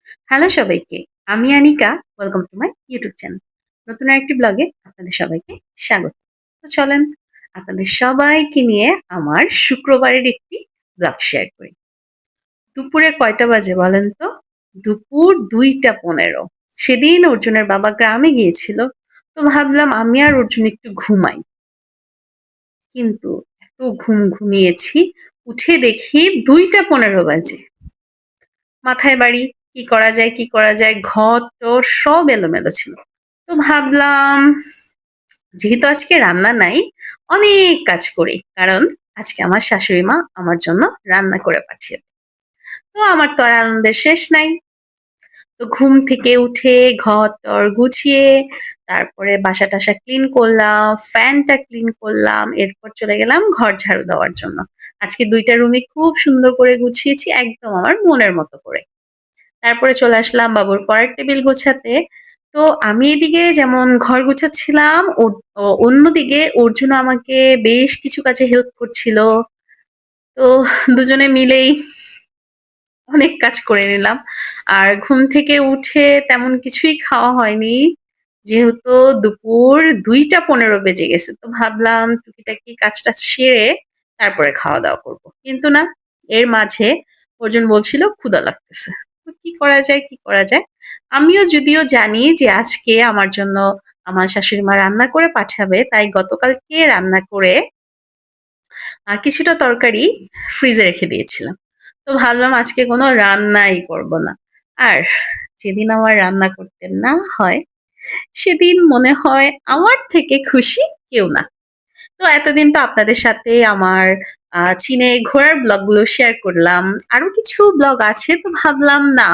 Hello সবাইকে। আমি Anika. Welcome to my YouTube channel. নতুন আরেকটি ব্লগে আপনাদের সবাইকে স্বাগত। তো চলেন আপনাদের সবাইকে নিয়ে আমার শুক্রবারের একটি ব্লগ শেয়ার করি। দুপুরে কয়টা বাজে বলেন তো? দুপুর ২টা ১৫। সেদিন অর্জুনের বাবা গ্রামে গিয়েছিল। তো ভাবলাম আমি আর অর্জুন একটু ঘুমাই। কিন্তু এত ঘুমিয়েছি, উঠে দেখি ২টা ১৫ বাজে। মাথায় বাড়ি, কি করা যায় কি করা যায়, ঘর-টর সব এলোমেলো ছিল। তো ভাবলাম যেহেতু আজকে রান্না নাই, অনেক কাজ করি। কারণ আজকে আমার শাশুড়ি মা আমার জন্য রান্না করে পাঠিয়ে দেয়। তো আমার তো আর আনন্দের শেষ নাই। তো ঘুম থেকে উঠে ঘর-টর গুছিয়ে তারপরে বাসা-টাসা ক্লিন করলাম, ফ্যানটা ক্লিন করলাম। এরপর চলে গেলাম ঘর ঝাড়ু দেওয়ার জন্য। আজকে ২ টা রুমই খুব সুন্দর করে গুছিয়েছি একদম আমার মনের মতো করে। তারপরে চলে আসলাম বাবুর পড়ার টেবিল গোছাতে। তো আমি এদিকে যেমন ঘর গুছাচ্ছিলাম, অন্যদিকে অর্জুন আমাকে বেশ কিছু কাজে হেল্প করছিল। তো দুজনে মিলেই অনেক কাজ করে নিলাম। আর ঘুম থেকে উঠে তেমন কিছুই খাওয়া হয়নি। যেহেতু দুপুর ২টা ১৫ বেজে গেছে। তো ভাবলাম টুকিটাকি কাজ-টাজ সেরে তারপরে খাওয়া-দাওয়া করব। কিন্তু না, এর মাঝে অর্জুন বলছিল ক্ষুধা লাগতেছে। তো কি করা যায়, কি করা যায়? আমিও যদিও জানি যে আজকে আমার জন্য আমার শাশুড়ি মা রান্না করে পাঠাবে, তাই গতকালকে রান্না করে কিছুটা তরকারি ফ্রিজে রেখে দিয়েছিলাম। তো ভাবলাম আজকে কোনো রান্নাই করব না। আর যেদিন আমার রান্না করতে না হয়, সেদিন মনে হয় আমার থেকে খুশি কেউ না। তো এতদিন তো আপনাদের সাথে আমার চীনে ঘোরার ব্লগগুলো শেয়ার করলাম। আরো কিছু ব্লগ আছে, তো ভাবলাম না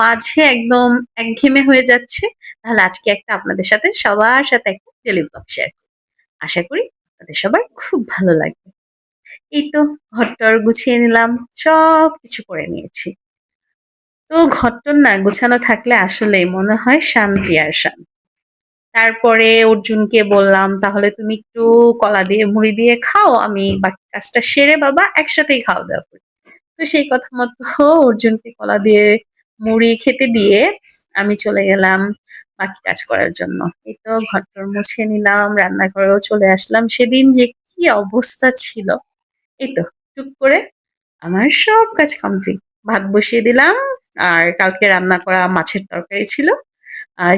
মাঝে একদম একঘেয়েমে হয়ে যাচ্ছে। তাহলে আজকে একটা আপনাদের সাথে সবার সাথে একটা ডেইলি ব্লগ শেয়ার করি। আশা করি আপনাদের সবার খুব ভালো লাগবে। এই তো ঘর-টর গুছিয়ে নিলাম। সবকিছু করে নিয়েছি। তো ঘর-টর না গোছানো থাকলে আসলেই মনে হয় শান্তি আর শান্তি। তারপরে অর্জুনকে বললাম, "তাহলে তুমি একটু কলা দিয়ে মুড়ি দিয়ে খাও। আমি বাকি কাজটা সেরে বাবা একসাথেই খাওয়া-দাওয়া করি।" তো সেই কথা মতো অর্জুনকে কলা দিয়ে মুড়ি খেতে দিয়ে আমি চলে গেলাম বাকি কাজ করার জন্য। এই তো ঘর-টর মুছে নিলাম, রান্নাঘরেও চলে আসলাম। সেদিন যে কি অবস্থা ছিল! এই তো টুক করে আমার সব কাজ কমপ্লিট। ভাত বসিয়ে দিলাম আর কালকে রান্না করা মাছের তরকারি ছিল।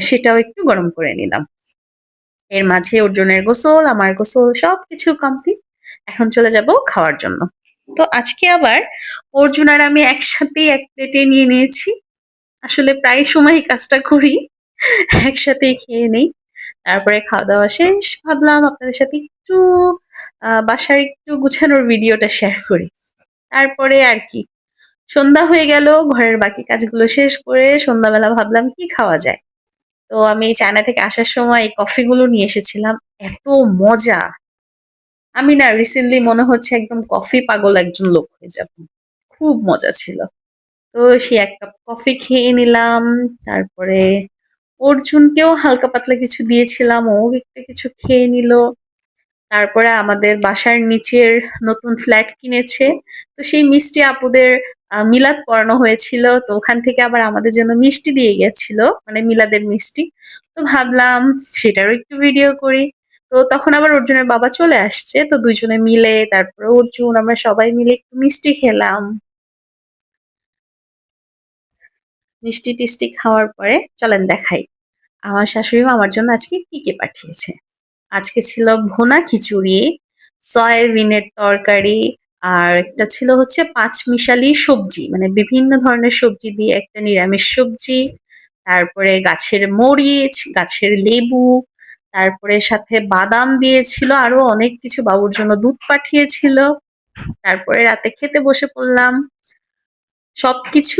সেটাও একটু গরম করে নিলাম। এর মাঝে অর্জুনের গোসল, আমার গোসল সবকিছু কমপ্লিট। এখন চলে যাব খাওয়ার জন্য। তো আজকে আবার অর্জুন আর আমি একসাথেই এক প্লেটে নিয়ে নিয়েছি। আসলে প্রায় সময় এই কাজটা করি। একসাথেই খেয়ে নেই। তারপরে খাওয়া-দাওয়া শেষ। ভাবলাম আপনাদের সাথে একটু বাসার একটু গুছানোর ভিডিওটা শেয়ার করি। তারপরে আর কি সন্ধ্যা হয়ে গেল। ঘরের বাকি কাজগুলো শেষ করে সন্ধ্যাবেলা ভাবলাম কি খাওয়া যায়? তো আমি চায়না থেকে আসার সময় এই কফিগুলো নিয়ে এসেছিলাম। এত মজা! আমি না রিসেন্টলি মনে হচ্ছে একদম কফি পাগল একজন লোক হয়ে যাব। খুব মজা ছিল। তো সেই ১ কাপ কফি খেয়ে নিলাম। তারপরে অর্জুনকেও হালকা পাতলা কিছু দিয়েছিলাম। ও একটা কিছু খেয়ে নিল। তারপরে আমাদের বাসার নিচের নতুন ফ্ল্যাট কিনেছে। তো সেই মিষ্টি আপুদের মিলাদ পড়ানো হয়েছিল। তো ওখান থেকে আবার আমাদের জন্য মিষ্টি দিয়ে গেছিল। মানে মিলাদের মিষ্টি। তো ভাবলাম সেটারও একটু ভিডিও করি। তো তখন আবার অর্জুনের বাবা চলে আসছে। তো ২ জনে মিলে তারপরে অর্জুন আমরা সবাই মিলে একটু মিষ্টি খেলাম। মিষ্টি-টিষ্টি খাওয়ার পরে চলেন দেখাই। আমার শাশুড়ি মা আমার জন্য আজকে কি পাঠিয়েছে। আজকে ছিল ভুনা খিচুড়ি, সয়াবিনের তরকারি, আর একটা ছিল হচ্ছে পাঁচমিশালি সবজি। মানে বিভিন্ন ধরনের সবজি দিয়ে একটা নিরামিষ সবজি। তারপরে গাছের মরিচ, গাছের লেবু, তারপরে সাথে বাদাম দিয়েছিল। আরো অনেক কিছু বাবুর জন্য দুধ পাঠিয়েছিল। তারপরে রাতে খেতে বসে পড়লাম। সবকিছু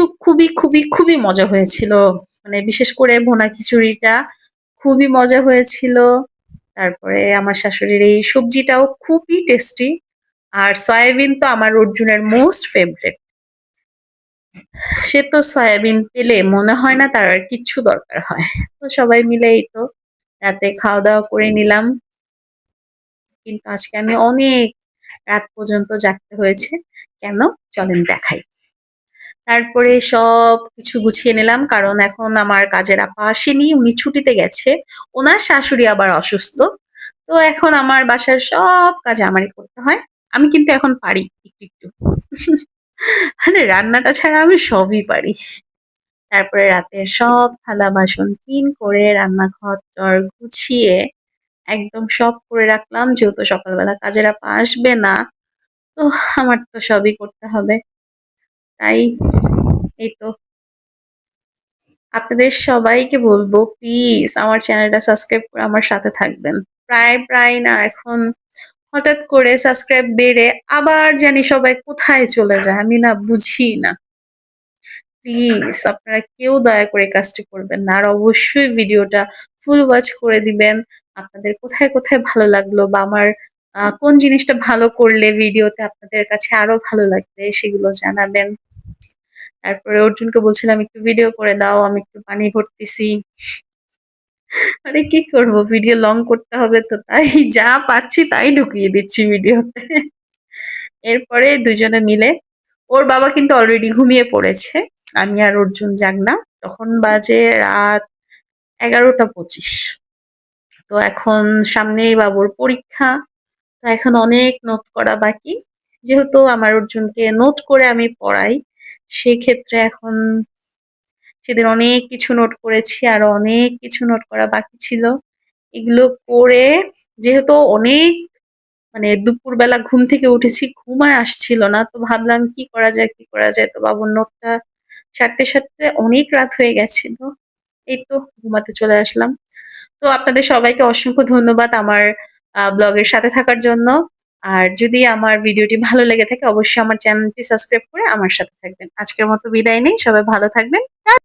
খুবই মজা হয়েছিল। মানে বিশেষ করে ভুনা খিচুড়িটা খুবই মজা হয়েছিল। তারপরে আমার শাশুড়ির এই সবজিটাও খুবই টেস্টি। আর সয়াবিন তো আমার অর্জুনের মোস্ট ফেভারিট। সে তো সয়াবিন পেলে মনে হয় না তার আর কিচ্ছু দরকার হয়। তো সবাই মিলে এই তো রাতে খাওয়া-দাওয়া করে নিলাম। কিন্তু আজকে আমি অনেক রাত পর্যন্ত জাগতে হয়েছে। কেন? চলেন দেখাই। তারপরে সবকিছু গুছিয়ে নিলাম কারণ এখন আমার কাজের আপা আসেনি, উনি ছুটিতে গেছে। উনার শাশুড়ি আবার অসুস্থ। তো এখন আমার বাসার সব কাজ আমারই করতে হয়। আমি কিন্তু এখন পারি একটু। মানে রান্নাটা ছাড়া আমি সবই পারি। তারপরে রাতের সব থালা বাসন ক্লিন করে রান্নাঘর-টর গুছিয়ে একদম সব করে রাখলাম। যেহেতু সকালবেলা কাজের আপা আসবে না, তো আমার তো সবই করতে হবে। তাই এই তো আপনাদের সবাইকে বলবো প্লিজ আমার চ্যানেলটা সাবস্ক্রাইব করে আমার সাথে থাকবেন। প্রায় না এখন হঠাৎ করে সাবস্ক্রাইব বেড়ে আবার জানি সবাই কোথায় চলে যায় আমি না বুঝি না। প্লিজ আপনারা কেউ দয়া করে কাজটি করবেন না। আর অবশ্যই ভিডিওটা ফুল ওয়াচ করে দিবেন। আপনাদের কোথায় ভালো লাগলো বা আমার কোন জিনিসটা ভালো করলে ভিডিওতে আপনাদের কাছে আরো ভালো লাগবে সেগুলো জানাবেন। তারপরে অর্জুনকে বলছিলাম একটু ভিডিও করে দাও, আমি একটু পানি ভরতেছি। আরে কি করব ভিডিও লং করতে হবে তো তাই যা পারছি তাই ঢুকিয়ে দিচ্ছি ভিডিওতে। এরপরে দুজনে মিলে ওর বাবা কিন্তু অলরেডি ঘুমিয়ে পড়েছে। আমি আর অর্জুন জাগনা। তখন বাজে রাত 11:25। তো এখন সামনেই বাবুর পরীক্ষা। তো এখন অনেক নোট করা বাকি। যেহেতু আমার অর্জুনকে নোট করে আমি পড়াই, সেক্ষেত্রে এখন সেদিন অনেক কিছু নোট করেছি, আরো অনেক কিছু নোট করা বাকি ছিল। এগুলো করে যেহেতু অনেক মানে দুপুরবেলা ঘুম থেকে উঠেছি, ঘুম আর আসছিল না। তো ভাবলাম কি করা যায়? তো বাবুর নোটটা সারতে অনেক রাত হয়ে গেছিল। এই তো ঘুমাতে চলে আসলাম। তো আপনাদের সবাইকে অসংখ্য ধন্যবাদ আমার ব্লগের সাথে থাকার জন্য। আর যদি আমার ভিডিওটি ভালো লেগে থাকে অবশ্যই আমার চ্যানেলটি সাবস্ক্রাইব করে আমার সাথে থাকবেন। আজকের মতো বিদায় নেই। সবাই ভালো থাকবেন।